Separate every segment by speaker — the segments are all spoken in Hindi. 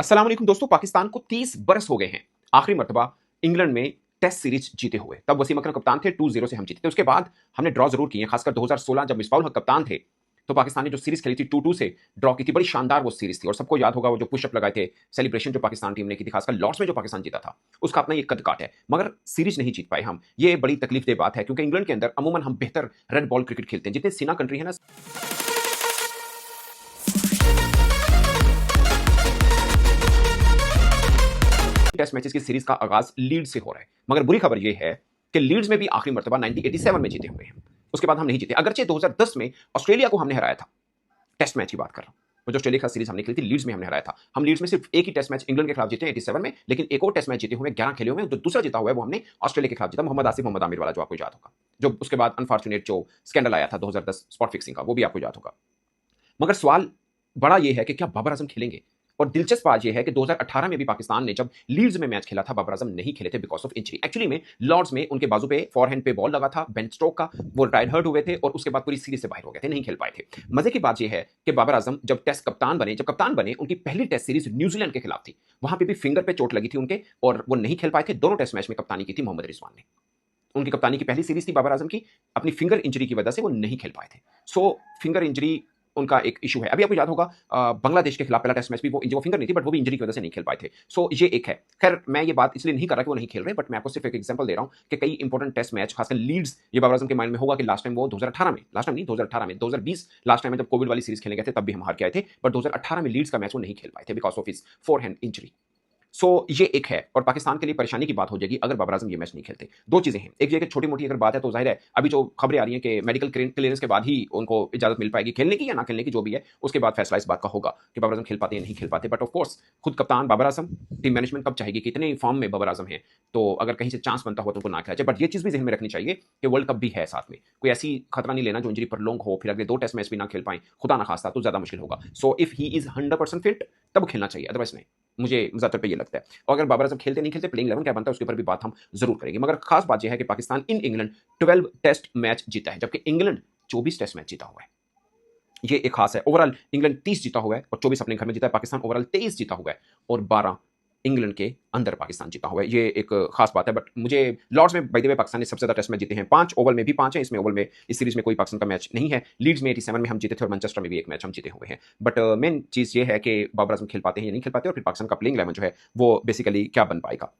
Speaker 1: अस्सलाम वालेकुम दोस्तों। पाकिस्तान को 30 बरस हो गए हैं आखिरी मर्तबा इंग्लैंड में टेस्ट सीरीज जीते हुए। तब वसीम अकरम कप्तान थे, 2-0 से हम जीते थे। उसके बाद हमने ड्रॉ जरूर किए, खासकर 2016 जब मिसबाह उल हक कप्तान थे तो पाकिस्तान ने जो सीरीज खेली थी 2-2 से ड्रॉ की थी। बड़ी शानदार वो सीरीज थी और सबको याद होगा वो जो पुशअप लगाए थे, सेलिब्रेशन जो पाकिस्तान टीम ने की थी, खासकर लॉर्ड्स में जो पाकिस्तान जीता था, उसका अपना ये कद काट है। मगर सीरीज नहीं जीत पाए हम। ये बड़ी तकलीफदेह बात है क्योंकि इंग्लैंड के अंदर अमूमन हम बेहतर रेड बॉल क्रिकेट खेलते हैं। जितने सीना कंट्री है ना, टेस्ट मैचेस की सीरीज का आगाज लीड्स से हो रहा है। मगर बुरी खबर यह है कि लीड्स में भी आखिरी मर्तबा 1987 में जीते हुए हैं। उसके बाद हम नहीं जीते। अगरचे 2010 में ऑस्ट्रेलिया को हमने हराया था, टेस्ट मैच की बात कर रहा हूं। वो जो ऑस्ट्रेलिया का सीरीज हमने खेली थी, लीड्स में हमने हराया था। हम लीड्स में सिर्फ एक ही टेस्ट मैच इंग्लैंड के खिलाफ जीते हैं 87 में, लेकिन एक और टेस्ट मैच जीते हुए 11 खेले हुए हैं। जो दूसरा जीता हुआ है वो हमने ऑस्ट्रेलिया के खिलाफ जीता, मोहम्मद आसिफ मोहम्मद आमिर वाला, जो आपको याद होगा। जो उसके बाद अनफॉर्चुनेट जो स्कैंडल आया था 2010 स्पॉट फिक्सिंग का, वो भी आपको याद होगा। मगर सवाल बड़ा ये है कि क्या बाबर आजम खेलेंगे? और दिलचस्प बात यह है कि 2018 में भी पाकिस्तान ने जब लीड्स में मैच खेला था, बाबर आजम नहीं खेले थे बिकॉज ऑफ इंजरी। एक्चुअली में लॉर्ड्स में उनके बाजू पे फॉरहैंड पे बॉल लगा था बेन स्टोक का, वो रिटायर्ड हर्ट हुए थे और उसके बाद पूरी सीरीज से बाहर हो गए थे, नहीं खेल पाए थे। मजे की बात यह है कि बाबर आजम जब टेस्ट कप्तान बने, उनकी पहली टेस्ट सीरीज न्यूजीलैंड के खिलाफ थी। वहां पे भी फिंगर पे चोट लगी थी उनके और वो नहीं खेल पाए थे। दोनों टेस्ट मैच में कप्तानी की थी मोहम्मद रिजवान ने। उनकी कप्तानी की पहली सीरीज थी बाबर आजम की, अपनी फिंगर इंजरी की वजह से वो नहीं खेल पाए थे। सो फिंगर इंजरी उनका एक इशू है। अभी आपको याद होगा बांग्लादेश के खिलाफ पहला टेस्ट मैच भी वो फिंगर नहीं थी, बट वो भी इंजरी की वजह से नहीं खेल पाए थे। सो ये एक है। खैर, मैं ये बात इसलिए नहीं कर रहा कि वो नहीं खेल रहे, बट मैं आपको सिर्फ एक एग्जांपल दे रहा हूं कि कई इंपॉर्टेंट टेस्ट मैच, खासकर लीड्स, ये बाबर आजम के माइंड में होगा कि लास्ट टाइम वो 2018 में, लास्ट टाइम नहीं 2018 में, 2020 लास्ट टाइम में जब कोविड वाली सीरीज खेलने गए थे तब भी हम हार के आए थे, बट 2018 में लीड्स का मैच वो नहीं खेल पाए थे because of his forehand injury. So ये एक है और पाकिस्तान के लिए परेशानी की बात हो जाएगी अगर बाबर आजम ये मैच नहीं खेलते। दो चीजें हैं, एक ये कि छोटी मोटी अगर बात है तो जाहिर है अभी जो खबरें आ रही हैं कि मेडिकल क्लियरेंस के बाद ही उनको इजाजत मिल पाएगी खेलने की या ना खेलने की, जो भी है उसके बाद फैसला इस बात का होगा कि बाबर आजम खेल पाते या नहीं खेल पाते। बट ऑफ कोर्स खुद कप्तान बाबर आजम, टीम मैनेजमेंट कब चाहेगी कि इतने फॉर्म में बाबर आजम है, तो अगर कहीं से चांस बनता हो तो उनको ना खिलाए। बट ये चीज भी जहन में रखनी चाहिए कि वर्ल्ड कप भी है साथ में, कोई ऐसी खतरा नहीं लेना जो इंजरी पर लॉन्ग हो, फिर अगले दो टेस्ट मैच भी ना खेल पाए, खुदा ना खास्ता, तो ज्यादा मुश्किल होगा। So if he is 100% fit तब खेलना चाहिए, अदरवाइज नहीं। मुझे ज्यादातर पे ये लगता है। और अगर बाबर आजम खेलते नहीं खेलते, प्लेइंग 11 क्या बनता है उसके ऊपर भी बात हम जरूर करेंगे। मगर खास बात यह है कि Pakistan in England 12 test match जीता है, जबकि इंग्लैंड 24 टेस्ट मैच जीता हुआ है। ये एक खास है। ओवरऑल इंग्लैंड 30 जीता हुआ है और 24 अपने घर में जीता है। पाकिस्तान ओवरऑल 23 जीता हुआ है और 12 इंग्लैंड के अंदर पाकिस्तान जीता हुआ है। ये एक खास बात है। बट मुझे लॉर्ड्स में बाय द वे पाकिस्तान ने सबसे ज्यादा टेस्ट मैच जीते हैं, 5। ओवल में भी 5 है। इसमें ओवल में इस सीरीज में कोई पाकिस्तान का मैच नहीं है। लीड्स में 87 में हम जीते थे और मैनचेस्टर में भी एक मैच हम जीते हुए हैं। बट मेन चीज ये है कि बाबर आजम खेल पाते हैं या नहीं खेल पाते और फिर पाकिस्तान का प्लेइंग 11 जो है वो बेसिकली क्या बन पाएगा।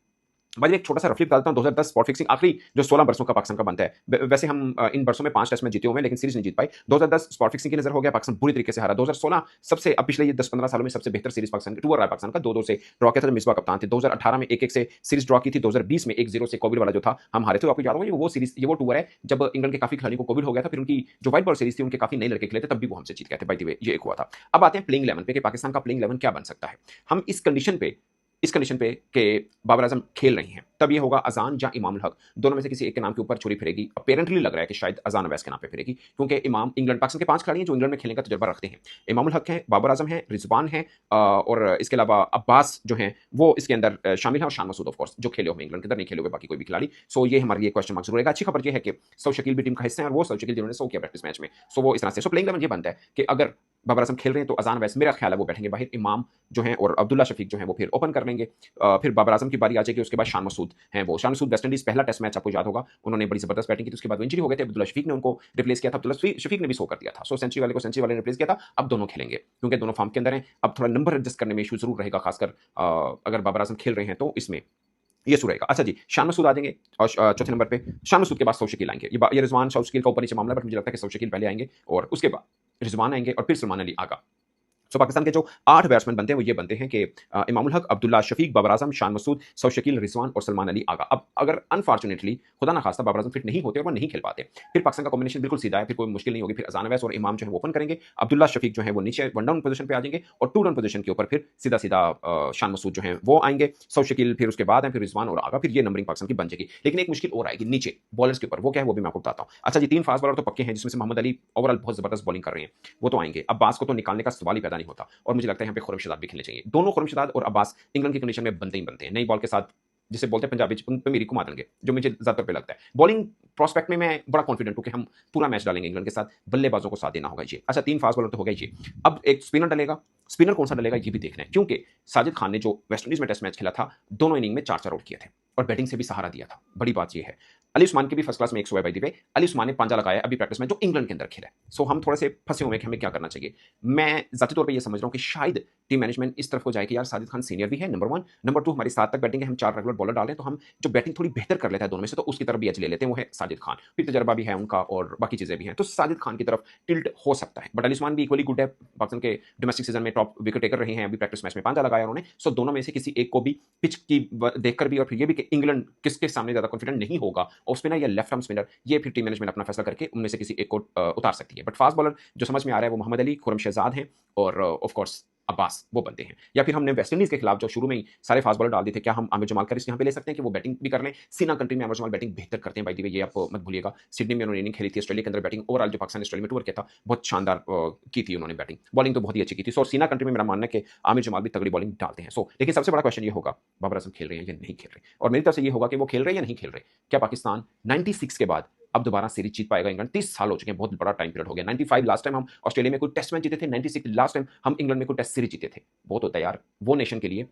Speaker 1: भाई एक छोटा सा रफली बताता हूँ। 2010 स्पॉट फिक्सिंग आखिरी जो 16 बरसों का पाकिस्तान का बनता है। वैसे हम इन बरसों में 5 टेस्ट में जीते हुए हैं लेकिन सीरीज नहीं जीत पाई। 2010 स्पॉट फिक्सिंग की नजर हो गया, पाकिस्तान बुरी तरीके से हारा। 2016 सबसे, अब पिछले ये 10-15 सालों में सबसे बेहतर सीरीज पाकिस्तान का टूर रहा है। पाकिस्तान का 2-2 से ड्रॉ किया था, मिसबा कप्तान थे। 2018 में 1-1 से सीरीज ड्रॉ की थी। 2020 में 1-0 से कोविड वाला जो था हम हारे थे। आपको याद होगा वो सीरीज, ये वो टूर है जब इंग्लैंड के काफी खिलाड़ियों को कोविड हो गया था, फिर उनकी जो व्हाइट बॉल सीरीज थी उनके काफी नए लड़के खेले थे, तब भी वो हमसे जीत गए थे। बाय द वे ये एक हुआ था। अब आते हैं प्लेइंग 11 पे कि पाकिस्तान का प्लेइंग 11 क्या बन सकता है। हम इस कंडीशन पे कि बाबर आजम खेल रही हैं, तब ये होगा अजान या इमाम उल हक, दोनों में से किसी एक के नाम के ऊपर छुरी फिरेगी। अपेरेंटली लग रहा है कि शायद अजान अवैस के नाम पे फिरेगी, क्योंकि इमाम, इंग्लैंड पाकिस्तान के 5 खिलाड़ी हैं जो इंग्लैंड में खेलने का तजुर्बा रखते हैं। इमाम उल हक हैं, बाबर आजम हैं, रिजवान हैं और इसके अलावा अब्बास जो हैं वो इसके अंदर शामिल हैं, और शान मसूद ऑफ कोर्स जो खेले हुए इंग्लैंड के अंदर, नहीं खेले हुए बाकी कोई भी खिलाड़ी। सो ये हमारे लिए क्वेश्चन मार्क जरूर रहेगा। अच्छी खबर ये है कि सौ शकील भी टीम का हिस्सा है और वो सौ शकील जिन्होंने 100 किया प्रैक्टिस मैच में। सो वो इस तरह से, सो प्लेइंग 11 ये बनता है कि अगर बाबर आजम खेल रहे हैं तो अजान अवैस, मेरा ख्याल है वो बैठेंगे बाहर, इमाम जो हैं और अब्दुल्ला शफीक जो हैं वो फिर ओपन कर लेंगे। फिर बाबर आजम की बारी आ जाएगी। उसके बाद शान मसूद हैं, वो शान मसूद वेस्ट इंडीज पहला टेस्ट मैच आपको याद होगा, उन्होंने बड़ी जबरदस्त बैटिंग की थी। उसके बाद वो इंजरी हो गए थे, अब्दुल्ला शफीक ने उनको रिप्लेस किया था। अब्दुल्ला शफीक ने भी 100 कर दिया था। सो सेंचुरी वाले को सेंचुरी वाले ने रिप्लेस किया था। अब दोनों खेलेंगे क्योंकि दोनों फॉर्म के अंदर हैं। अब थोड़ा नंबर एडजस्ट करने में इशू जरूर रहेगा, खासकर अगर बाबर आजम खेल रहे हैं तो इसमें ये सू रहेगा। अच्छा जी, शान मसूद आ जाएंगे और चौथे नंबर पे शान मसूद के बाद सौ शकील आएंगे। ये रिजवान सौ शकील का ऊपर नीचे मामला है, बट मुझे लगता है कि सौ शकील पहले आएंगे और उसके बाद रिजवान आएंगे और फिर सलमान अली आगा। सो पाकिस्तान के जो 8 बैट्समैन बनते हैं वो ये बनते हैं कि इमाम उल हक, अब्दुल्ला शफीक, बाबर आजम, शान मसूद, सौ शकील, रिजवान और सलमान अली आगा। अब अगर अनफॉर्चुनेटली खुदा ना खास्ता बाबर आजम फिट नहीं होते और वो नहीं खेल पाते, फिर पाकिस्तान का कॉम्बिनेशन बिल्कुल सीधा है, फिर कोई मुश्किल नहीं होगी। फिर अजान अवैस और इमाम जो है वो ओपन करेंगे, अब्दुल्ला शफीक जो है वो नीचे 1 डाउन पोजीशन पे आ जाएंगे और 2 डाउन पोजीशन के ऊपर फिर सीधा सीधा शान मसूद जो है वो आएंगे, सौ शकील फिर उसके बाद है, फिर रिजवान और आगा। फिर ये नंबरिंग पाकिस्तान की बन जाएगी। लेकिन एक मुश्किल और आएगी नीचे बॉलर्स के ऊपर, वो क्या है वो भी मैं आपको बताता हूँ। अच्छा जी, 3 फास्ट बॉलर तो पक्के हैं, जिसमें से मोहम्मद अली ओवरऑल बहुत जबरदस्त बॉलिंग कर रहे हैं, वो तो आएंगे। अब्बास को तो निकालने का सवाल ही पैदा नहीं होता और मुझे लगता है यहाँ पे खुरम शदाब भी खेलने चाहिए। दोनों खुरम शदाब और अब्बास इंग्लैंड की कंडीशन में बनते ही बनते हैं। नई बॉल के साथ जिसे बोलते हैं पंजाबी च पे मेरी घुमा देंगे, जो मुझे ज़्यादातर पे लगता है। बॉलिंग प्रोस्पेक्ट में मैं बड़ा कॉन्फिडेंट हूँ कि हम पूरा मैच डालेंगे इंग्लैंड के साथ, बल्लेबाजों को साथ देना होगा ये। अच्छा 3 फास्ट बॉलर तो हो गए ये। अब एक स्पिनर डलेगा, स्पिनर कौन-सा डलेगा ये भी देखना है, क्योंकि साजिद खान ने जो वेस्ट इंडीज़ में टेस्ट मैच खेला था, दोनों इनिंग में 4-4 आउट किए थे और बैटिंग से भी सहारा दिया था। बड़ी बात ये है। अली उस्मान के भी फर्स्ट क्लास में 100 है by the way. Ali Usman ने पांजा लगाया अभी प्रैक्टिस में जो इंग्लैंड के अंदर खेला है। सो हम थोड़े से फंसे हुए हैं कि हमें क्या करना चाहिए। मैं ज़ाती तौर पे ये समझ रहा हूँ कि शायद टीम मैनेजमेंट इस तरफ हो जाए कि यार साजिद खान सीनियर भी है नंबर 1, नंबर 2 हमारी 7 तक बैटिंग है, हम 4 रेगुलर बॉलर डाल रहे हैं, तो हम जो बैटिंग थोड़ी बेहतर कर लेता है दोनों में से तो उसकी तरफ भी एज ले लेते हैं, वो है साजिद खान। फिर तजर्बा भी है उनका और बाकी चीज़ें भी हैं, तो साजिद खान की तरफ टिल्ट हो सकता है। बट अली उस्मान भी इक्वली गुड है, पाकिस्तान के डोमेस्टिक सीजन में टॉप विकेट टेकर रहे हैं, अभी प्रैक्टिस मैच में पांजा लगाया उन्होंने। सो दोनों में से किसी एक को भी पिच की देखकर भी और फिर ये भी कि इंग्लैंड किसके सामने ज़्यादा कॉन्फिडेंट नहीं होगा, ऑफ स्पिनर या लेफ्ट आर्म स्पिनर, ये फिर टीम मैनेजमेंट अपना फैसला करके उनमें से किसी एक को उतार सकती है। बट फास्ट बॉलर जो समझ में आ रहा है वो मोहम्मद अली, खुरम शहजाद हैं और ऑफ कोर्स अब्बास वो बनते हैं। या फिर हमने वेस्ट इंडीज के खिलाफ जो शुरू में ही सारे फास्ट बॉलर डाल दिए थे, क्या हम आमिर जमाल का रिस्क यहाँ पे ले सकते हैं कि वो बैटिंग भी कर लें? सीना कंट्री में आमिर जमाल बैटिंग बेहतर करते हैं, बाय द वे ये आप मत भूलिएगा। सिडनी में उन्होंने इनिंग खेली थी, ऑस्ट्रेलिया के अंदर बैटिंग ओवरऑल जो पाकिस्तान ऑस्ट्रेलिया में टूर किया था बहुत शानदार की थी उन्होंने बैटिंग, बॉलिंग तो बहुत ही अच्छी की थी। सो सीना कंट्री में मेरा मानना है कि आमिर जमाल भी तगड़ी बॉलिंग डालते हैं। सो लेकिन सबसे बड़ा क्वेश्चन ये होगा बाबर आजम खेल रहे हैं या नहीं खेल रहे, और मेरी तरफ से ये होगा कि वो खेल रहे हैं या नहीं खेल रहे। क्या पाकिस्तान 96 के बाद अब दोबारा सीरीज जीत पाएगा? इंग्लैंड 30 साल हो चुके हैं, बहुत बड़ा टाइम पीरियड हो गया। 95 लास्ट टाइम हम ऑस्ट्रेलिया में कोई टेस्ट मैच जीते थे, 96 लास्ट टाइम हम इंग्लैंड में कोई टेस्ट सीरीज जीते थे। बहुत होता है यार वो नेशन के लिए